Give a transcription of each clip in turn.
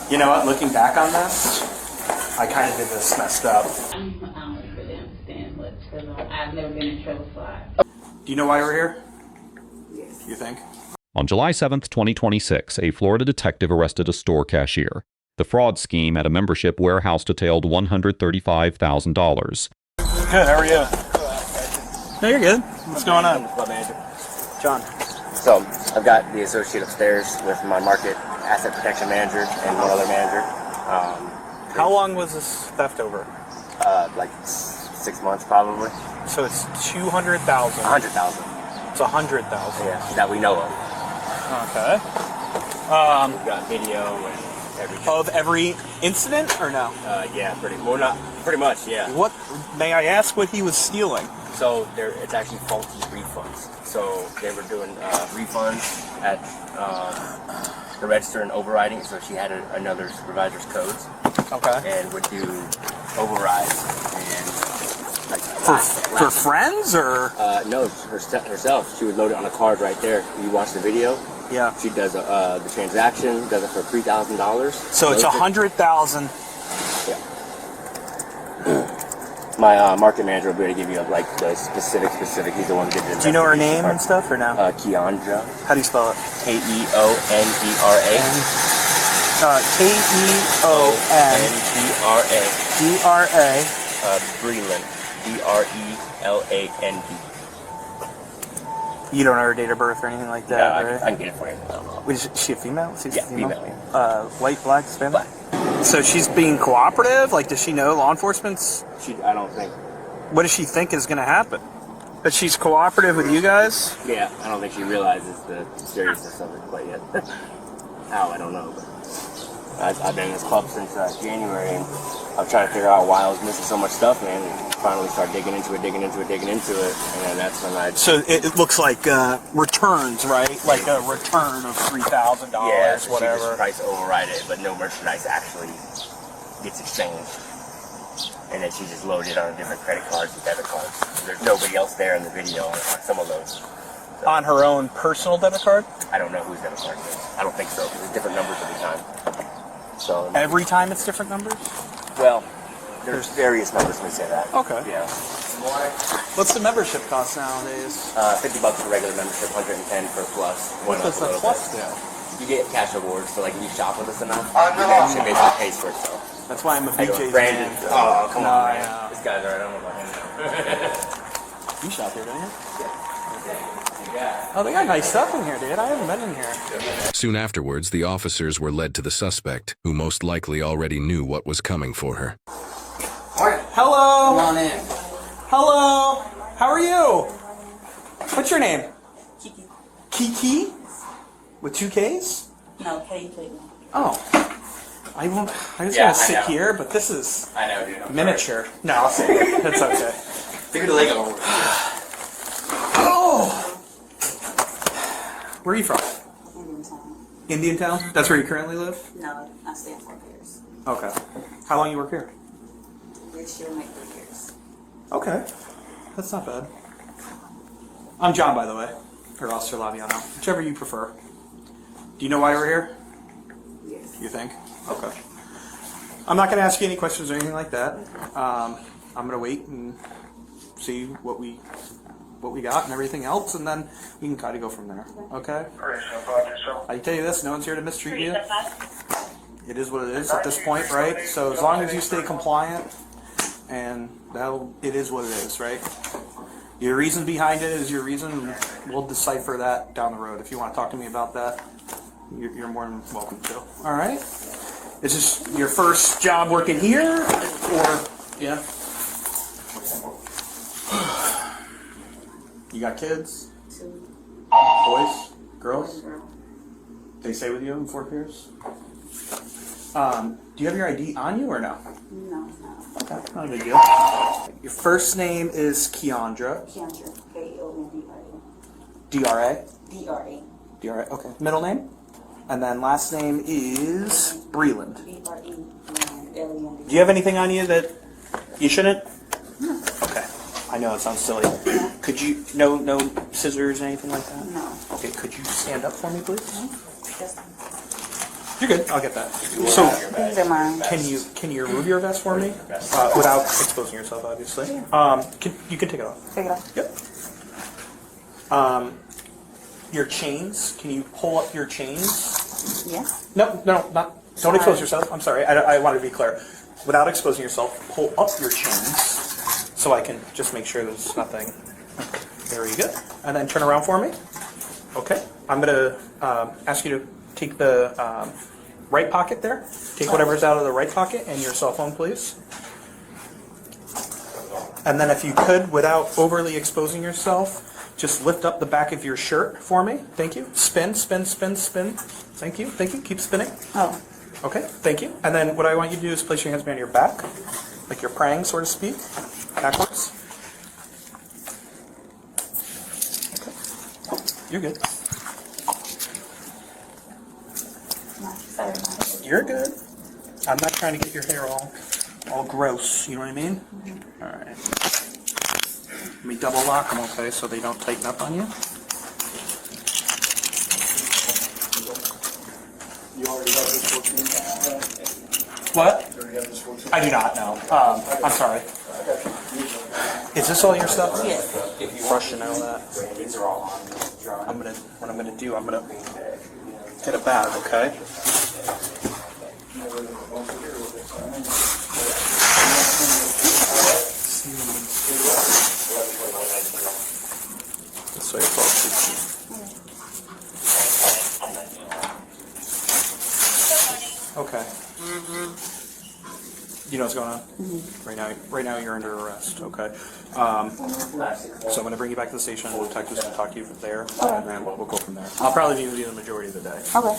You know what? Looking back on this, I kind of did this messed up. I don't really understand much because I've never been in trouble, so Do you know why we're here? yes. You think? On July 7th, 2026, a Florida detective arrested a store cashier. The fraud scheme at a membership warehouse detailed $135,000. Good, how are you? No, you're good. What's going on? John. So, I've got the associate upstairs with my market asset protection manager and one other manager. How long was this theft over? Like 6 months probably. So it's 200,000. 100,000. It's 100,000. Yeah, that we know of. Okay. We've got video and everything. Of every incident or no? Yeah, pretty much, yeah. What, may I ask what he was stealing? So it's actually faulty refunds. So they were doing refunds at the register and overriding. So she had another supervisor's codes. Okay. And would do overrides and like For friends or? no, herself. She would load it on a card right there. You watch the video. Yeah. She does the transaction. Does it for $3,000. So it's 100,000. Yeah. My market manager will be able to give you like the specific. He's the one who did the. Do you know her name and stuff or no? Keandra. How do you spell it? Keonera. Keonendra. Breland. Breland. You don't know her date of birth or anything like No, that, right? I can get it for you. Is she a female? Is she Yeah, a female. female. White, black, Hispanic? Black. So she's being cooperative? Like, does she know law enforcement's? I don't think. What does she think is going to happen? That she's cooperative with you guys? Yeah, I don't think she realizes the seriousness of it quite yet. How, I don't know. But I've been in this club since January, and I'm trying to figure out why I was missing so much stuff, man. And finally start digging into it, and then that's when I... So it looks like returns, right? Like a return of $3,000, yeah, so whatever. she just price override it, but no merchandise actually gets exchanged. And then she just loaded on different credit cards and debit cards. There's nobody else there in the video on some of those. So, On her own personal debit card? I don't know whose debit card it is. I don't think so, because there's different numbers every time. So Every time it's different numbers? well, there's various numbers, let me say that. Okay. Yeah. What's the membership cost nowadays? $50 for regular membership, $110 for plus. What does the plus do? You get cash awards, so like if you shop with us enough, your membership basically pays for itself. That's why I'm a I go, BJ's Brandon. fan. Oh, come No, on, I man. know. This guy's alright, I don't know about him now. You shop here, don't you? Yeah. Oh, they got nice stuff in here, dude. I haven't been in here. Soon afterwards, the officers were led to the suspect, who most likely already knew what was coming for her. Hello. Come on in. Hello. How are you? What's your name? Kiki. Kiki? With 2 Ks? No, Katie Cleveland. Oh. I won't. I'm just Yeah, gonna I sit know. here, but this is I know, dude. I'm miniature. No, I'll sit here. That's okay. Figure the Lego over. Oh. Where are you from? Indiantown. Indian Town? That's where you currently live? No, I stay in Fort Pierce. Okay. How long you work here? This year make 3 years. Okay. That's not bad. I'm John, by the way. Or Officer Laviano. Whichever you prefer. Do you know why we're here? Yes. You think? Okay. I'm not going to ask you any questions or anything like that. I'm going to wait and see what we got and everything else, and then we can kind of go from there. Okay? I can tell you this, no one's here to mistreat you. It is what it is at this point, right? So as long as you stay compliant, and it is what it is, right? Your reason behind it is your reason, and we'll decipher that down the road. If you want to talk to me about that, you're more than welcome to. All right? Is this your first job working here, or yeah? You got kids? 2 Boys? Girls? girl. They stay with you in Fort Pierce? Do you have your ID on you or no? No, it's not. Okay, not a big deal. Your first name is Keandra. Keandra. Keondra. D-R-A? D-R-A. D-R-A, okay. Middle name? And then last name is Breland. B-R-E-L-E-N-D. Do you have anything on you that you shouldn't? No. Okay. I know it sounds silly. Could you, no scissors or anything like that? No. Okay, could you stand up for me, please? Yes. You're good. I'll get that. So, These are mine. can you remove your vest for me without exposing yourself? Obviously. You can take it off. Take it off. Yep. Your chains. Can you pull up your chains? Yeah. No, not. Don't expose yourself. I'm sorry. I wanted to be clear. Without exposing yourself, pull up your chains so I can just make sure there's nothing. Very good. And then turn around for me. Okay. I'm gonna ask you to take the right pocket there. Take whatever's out of the right pocket and your cell phone, please. And then if you could, without overly exposing yourself, just lift up the back of your shirt for me. Thank you. Spin, spin, spin, spin. Thank you. Thank you. Keep spinning. Oh. Okay. Thank you. And then what I want you to do is place your hands behind your back, like you're praying, so to speak, backwards. Okay. You're good. Sorry. You're good. I'm not trying to get your hair all gross. You know what I mean? Mm-hmm. All right. Let me double lock them, okay, so they don't tighten up on you. You already have this 14? What? You already have this 14? I do not know. I'm sorry. Is this all your stuff? Yes. Brush and all that. What I'm gonna do, I'm gonna get a bag, okay? This way it's all cheap. Okay. You know what's going on? Right now you're under arrest, okay? So I'm going to bring you back to the station. The detectives will talk to you from there, and then we'll go from there. I'll probably be with you the majority of the day. Okay.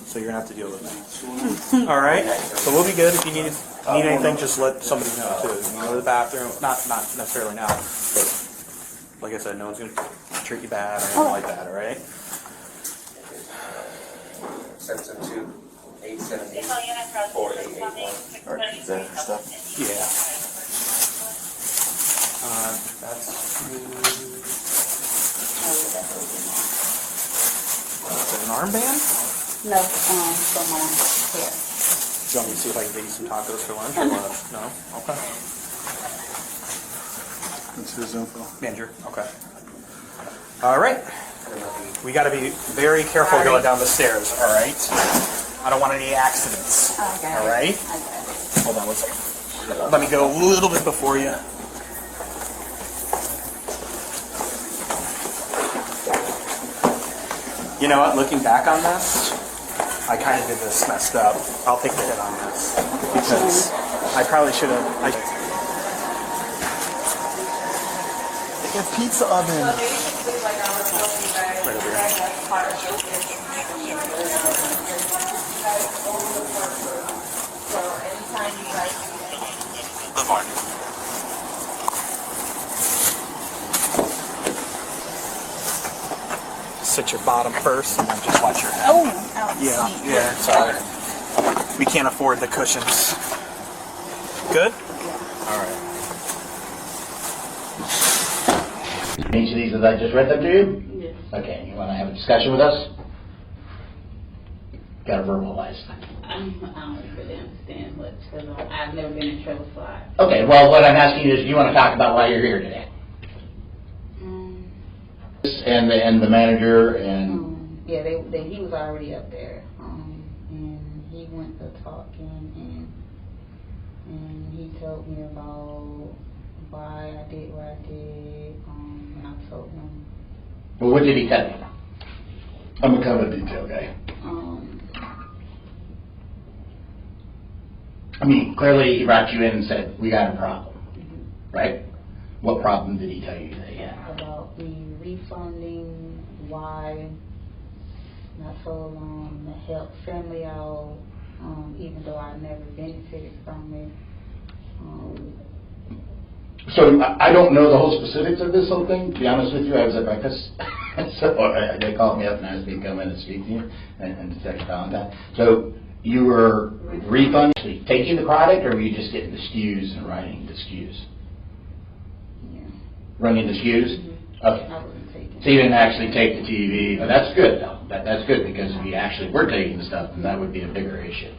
So you're going to have to deal with me. All right? So we'll be good. If you need anything, just let somebody know, too. You go to the bathroom. Not necessarily now, but like I said, no one's going to treat you bad or anything like that, all right? 772-878-4881. Or is that stuff? Yeah. That's an armband? No, from my hair. Do you want me to see if I can get you some tacos for lunch or what? No? Okay. That's his info. Manager, okay. All right. We got to be very careful going down the stairs, all right? I don't want any accidents, Okay. all right? Okay. Hold on one second. Let me go a little bit before you. You know what? Looking back on this, I kind of did this messed up. I'll take the hit on this because I probably should have. A pizza oven. Right over here. Sit your bottom first and then just watch your head. Yeah, sorry. We can't afford the cushions. Good? All right. Each of these as I just read them to you? Yes. Okay, you want to have a discussion with us? Got to verbalize. I don't really understand much because I've never been in trouble, so I. Okay, well, what I'm asking you is, do you want to talk about why you're here today? And the manager and... Yeah, he was already up there, and he went to talking, and he told me about why I did what I did, and I told him, Well, what did he tell you? I'm a kind of a detail guy. I mean, clearly he brought you in and said, we got a problem, right? What problem did he tell you that he had? about me refunding why not so long to help family out, even though I never benefited from it. So I don't know the whole specifics of this whole thing. To be honest with you, I was at breakfast, so they called me up and asked me to come in and speak to you and Detective Valentine. So you were refunding, taking the product, or were you just getting the SKUs and writing the SKUs? Yeah. Running the SKUs? Okay. I wasn't taking So you didn't actually take the TV, but that's good though. That's good because if you actually were taking the stuff, then that would be a bigger issue.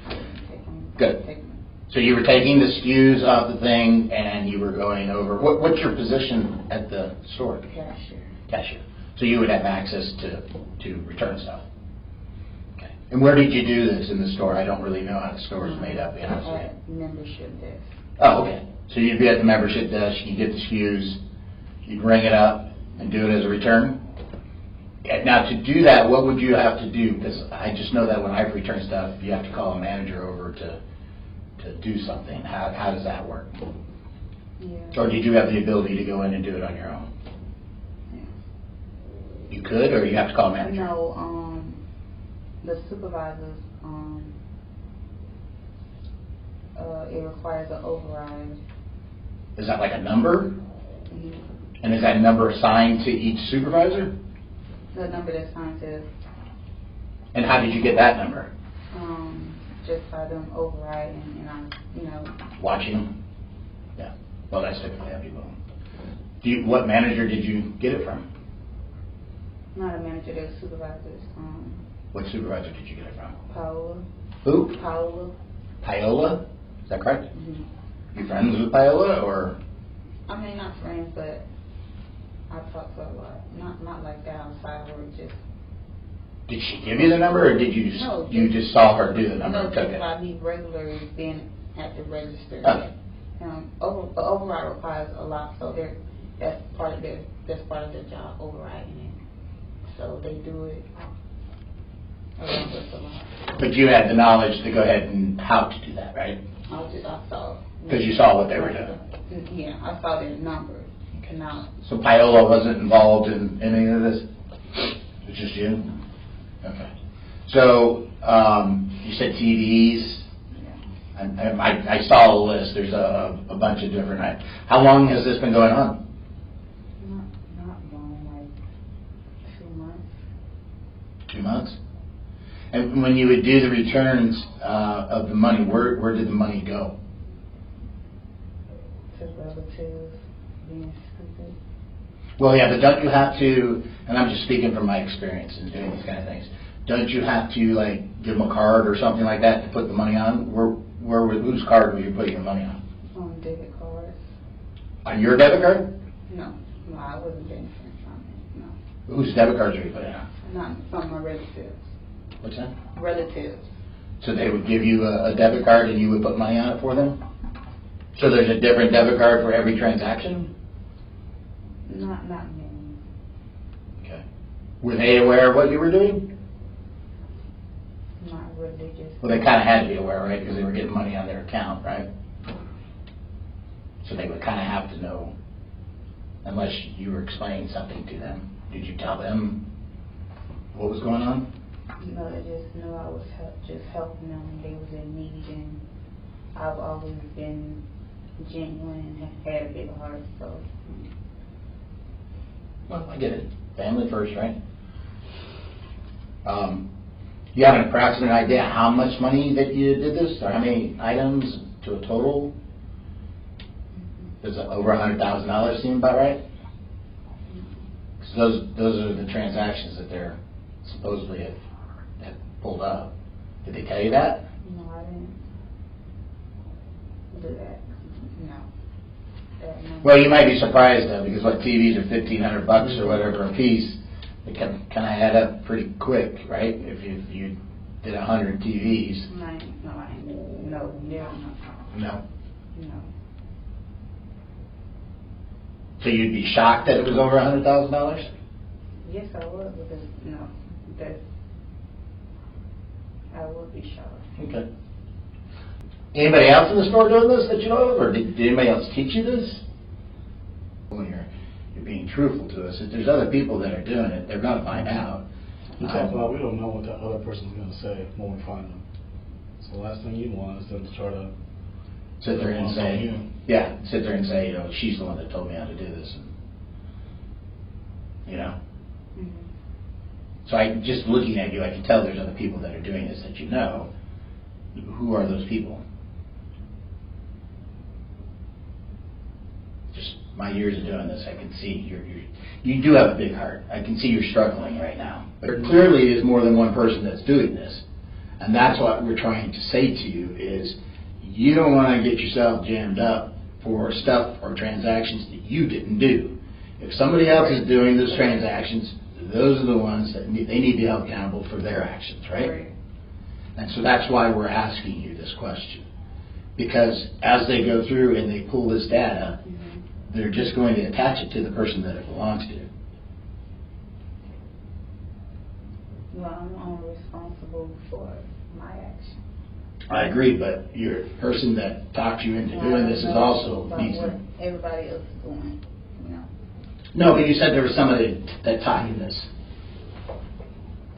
Good. So you were taking the SKUs off the thing and you were going over, what's your position at the store? Cashier. Cashier. So you would have access to return stuff. Okay. And where did you do this in the store? I don't really know how the store is made up. To be honest with you. Membership desk. Oh, okay. So you'd be at the membership desk, you get the SKUs, you'd ring it up and do it as a return? Now, to do that, what would you have to do? Because I just know that when I return stuff, you have to call a manager over to do something. How does that work? Yeah. Or did you have the ability to go in and do it on your own? Yeah. You could, or you have to call a manager? No, the supervisors, it requires an override. Is that like a number? Mm-hmm. And is that number assigned to each supervisor? The number that's assigned to, And how did you get that number? just by them overriding and I, Watching them? Yeah. Well, that's typically how people. What manager did you get it from? not a manager, they're supervisors. What supervisor did you get it from? Paola. Who? Paola. Paola? Is that correct? Mm-hmm. You friends with Paola, or? I mean, not friends, but I talk to her a lot. Not like that outside work, just. Did she give you the number, or did you just, No, you just saw her do the number No, and took just it? by me regularly being at the register. Okay. The override requires a lot, so that's part of their job, overriding it. So they do it around us a lot. But you had the knowledge to go ahead and how to do that, right? I saw. Because you saw what they were doing. Yeah, I saw their numbers. Cannot. So Paola wasn't involved in any of this? It was just you? Okay. So, you said TVs. I saw the list. There's a bunch of different. How long has this been going on? Not long, like 2 months. 2 months? And when you would do the returns of the money, where did the money go? To relatives being stupid. Well, yeah, but don't you have to, and I'm just speaking from my experience in doing these kind of things, don't you have to, like, give them a card or something like that to put the money on? Whose card were you putting your money on? On debit cards. On your debit card? No, I wasn't getting insurance on it. No, Whose debit cards were you putting on? not from my relatives. What's that? Relatives. So they would give you a debit card and you would put money on it for them? So there's a different debit card for every transaction? Not many. Okay. Were they aware of what you were doing? Not really, just. Well, they kind of had to be aware, right? Because they were getting money on their account, right? So they would kind of have to know, unless you were explaining something to them. Did you tell them what was going on? No, they just knew I was just helping them when they was in need, and I've always been genuine and had a big heart, so. Well, I get it. Family first, right? You have an approximate idea how much money that you did this, or how many items to a total? Does over $100,000 seem about right? 'Cause those are the transactions that they're supposedly have pulled up. Did they tell you that? No, I didn't do that. No. Well, you might be surprised though, because what TVs are $1,500 or whatever a piece, it can kind of add up pretty quick, right? If you did 100 TVs. No. No. No. So you'd be shocked that it was over $100,000? Yes, I would, because I would be shocked. Okay. Anybody else in the store doing this that you know of, or did anybody else teach you this? When you're being truthful to us, if there's other people that are doing it, they're going to find out. We talk about we don't know what the other person's going to say when we find them. So the last thing you want is them to try to sit there and say, she's the one that told me how to do this. And, So just looking at you, I can tell there's other people that are doing this that you know. Who are those people? Just my years of doing this, I can see you do have a big heart. I can see you're struggling right now. But there clearly is more than one person that's doing this. And that's what we're trying to say to you is you don't want to get yourself jammed up for stuff or transactions that you didn't do. If somebody else is doing those transactions, those are the ones that they need to be held accountable for their actions, right? And so that's why we're asking you this question. Because as they go through and they pull this data, they're just going to attach it to the person that it belongs to. Well, I'm only responsible for my action. I agree, but your person that talked you into doing this is also about needs what to. everybody else is doing, you know. No, but you said there was somebody that taught you this.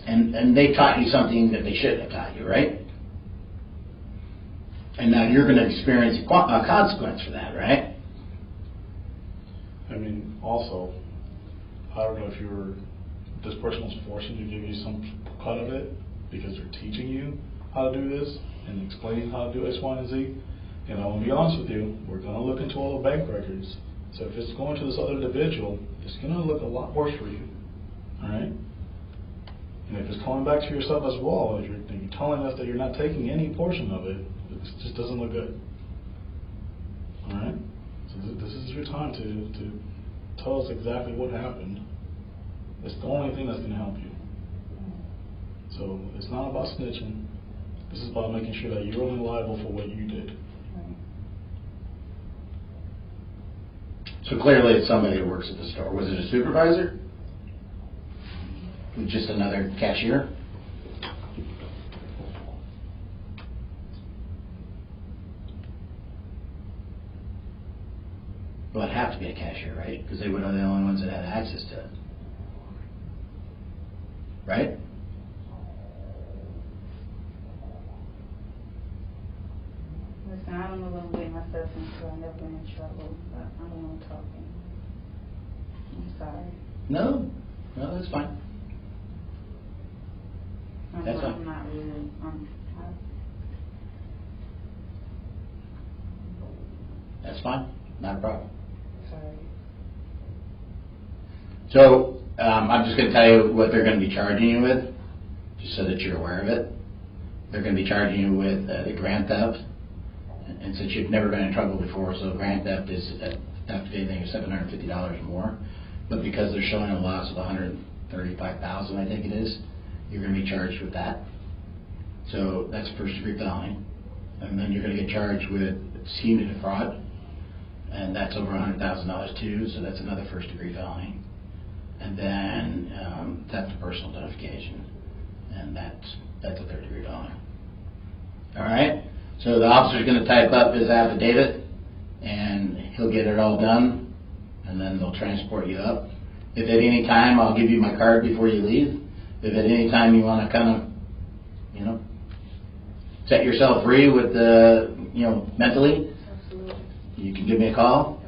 And they taught you something that they shouldn't have taught you, right? And now you're going to experience a consequence for that, right? I mean, also, I don't know if this person was forcing you to give you some cut of it because they're teaching you how to do this and explaining how to do X, Y, and Z. And I want to be honest with you, we're going to look into all the bank records. So if it's going to this other individual, it's going to look a lot worse for you. All right? And if it's coming back to yourself as well, if you're telling us that you're not taking any portion of it, it just doesn't look good. All right? So this is your time to tell us exactly what happened. It's the only thing that's going to help you. So it's not about snitching. This is about making sure that you're only liable for what you did. So clearly it's somebody that works at the store. Was it a supervisor? Just another cashier? Well, it'd have to be a cashier, right? Because they would have the only ones that had access to it. Right? Listen, I don't know what I'm getting myself into. I've never been in trouble, but I don't want to talk. I'm sorry. No, that's fine. That's fine. I'm not really. That's fine. Not a problem. Sorry. So, I'm just going to tell you what they're going to be charging you with, just so that you're aware of it. They're going to be charging you with the grand theft, and since you've never been in trouble before, so grand theft is theft of anything is $750 or more. But because they're showing a loss of $135,000, I think it is, you're going to be charged with that. So that's first degree felony, and then you're going to get charged with scheme to defraud, and that's over $100,000 too. So that's another first degree felony. And then theft of personal identification, and that's a third degree felony. All right. So the officer's going to type up his affidavit, and he'll get it all done, and then they'll transport you up. If at any time, I'll give you my card before you leave. If at any time you want to kind of, set yourself free with mentally, Absolutely. you can give me a call.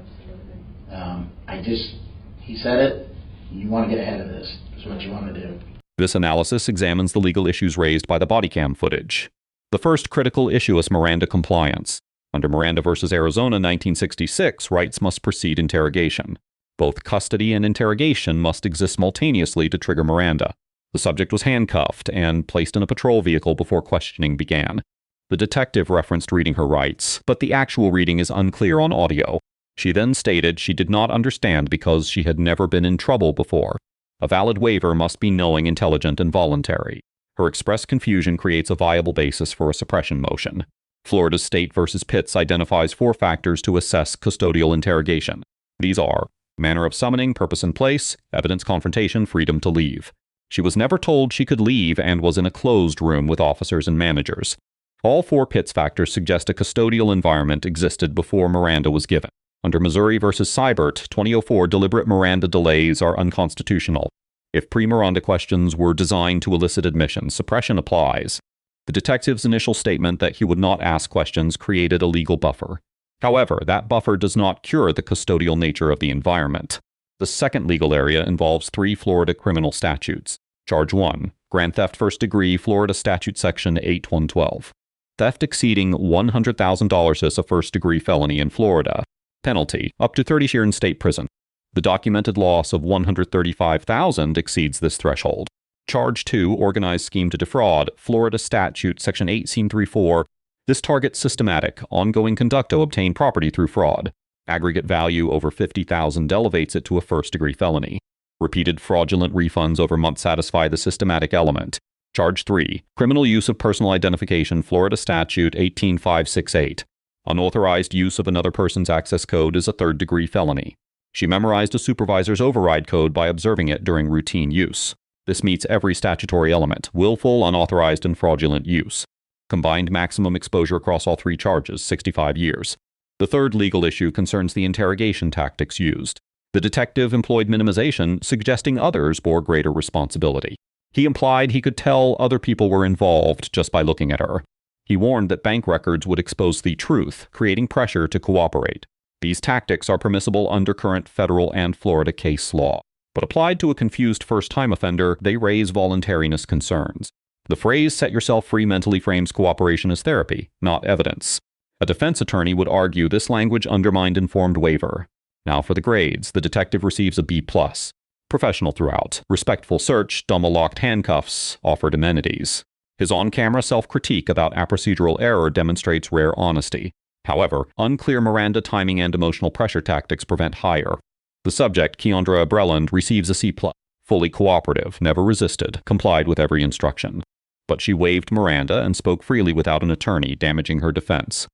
Absolutely. He said it. You want to get ahead of this. Is what you want to do. This analysis examines the legal issues raised by the Bodycam footage. The first critical issue is Miranda compliance. Under Miranda v. Arizona 1966, rights must precede interrogation. Both custody and interrogation must exist simultaneously to trigger Miranda. The subject was handcuffed and placed in a patrol vehicle before questioning began. The detective referenced reading her rights, but the actual reading is unclear on audio. She then stated she did not understand because she had never been in trouble before. A valid waiver must be knowing, intelligent, and voluntary. Her express confusion creates a viable basis for a suppression motion. Florida State v. Pitts identifies 4 factors to assess custodial interrogation. These are manner of summoning, purpose and place, evidence confrontation, freedom to leave. She was never told she could leave and was in a closed room with officers and managers. All 4 Pitts factors suggest a custodial environment existed before Miranda was given. Under Missouri v. Seibert, 2004, deliberate Miranda delays are unconstitutional. If pre-Miranda questions were designed to elicit admission, suppression applies. The detective's initial statement that he would not ask questions created a legal buffer. However, that buffer does not cure the custodial nature of the environment. The second legal area involves 3 Florida criminal statutes. Charge 1, grand theft first degree, Florida Statute Section 8112. Theft exceeding $100,000 is a first degree felony in Florida. Penalty, up to 30 years in state prison. The documented loss of $135,000 exceeds this threshold. Charge 2, organized scheme to defraud, Florida Statute, Section 1834. This targets systematic, ongoing conduct to obtain property through fraud. Aggregate value over $50,000 elevates it to a first-degree felony. Repeated fraudulent refunds over months satisfy the systematic element. Charge 3, criminal use of personal identification, Florida Statute 18568. Unauthorized use of another person's access code is a third-degree felony. She memorized a supervisor's override code by observing it during routine use. This meets every statutory element: willful, unauthorized, and fraudulent use. Combined maximum exposure across all 3 charges, 65 years. The third legal issue concerns the interrogation tactics used. The detective employed minimization, suggesting others bore greater responsibility. He implied he could tell other people were involved just by looking at her. He warned that bank records would expose the truth, creating pressure to cooperate. These tactics are permissible under current federal and Florida case law. But applied to a confused first-time offender, they raise voluntariness concerns. The phrase "set yourself free" mentally frames cooperation as therapy, not evidence. A defense attorney would argue this language undermined informed waiver. Now for the grades, the detective receives a B+. Professional throughout. Respectful search, locked handcuffs, offered amenities. His on-camera self-critique about procedural error demonstrates rare honesty. However, unclear Miranda timing and emotional pressure tactics prevent hire. The subject, Keandra Breland, receives a C+. Fully cooperative, never resisted, complied with every instruction. But she waived Miranda and spoke freely without an attorney, damaging her defense.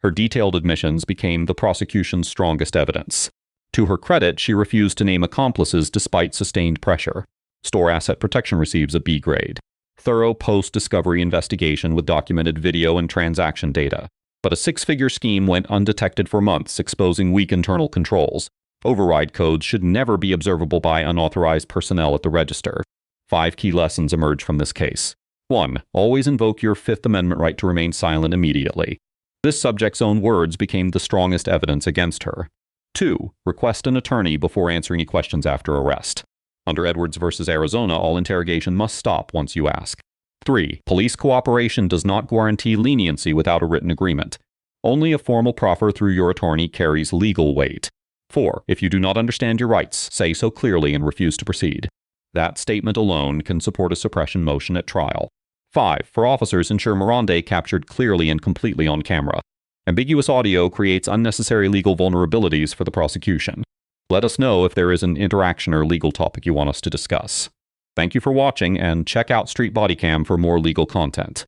Her detailed admissions became the prosecution's strongest evidence. To her credit, she refused to name accomplices despite sustained pressure. Store Asset Protection receives a B grade. Thorough post-discovery investigation with documented video and transaction data. But a 6-figure scheme went undetected for months, exposing weak internal controls. Override codes should never be observable by unauthorized personnel at the register. 5 key lessons emerge from this case. 1. Always invoke your Fifth Amendment right to remain silent immediately. This subject's own words became the strongest evidence against her. 2. Request an attorney before answering any questions after arrest. Under Edwards v. Arizona, all interrogation must stop once you ask. 3. Police cooperation does not guarantee leniency without a written agreement. Only a formal proffer through your attorney carries legal weight. 4. If you do not understand your rights, say so clearly and refuse to proceed. That statement alone can support a suppression motion at trial. 5. For officers, ensure Miranda captured clearly and completely on camera. Ambiguous audio creates unnecessary legal vulnerabilities for the prosecution. Let us know if there is an interaction or legal topic you want us to discuss. Thank you for watching, and check out Street Bodycam for more legal content.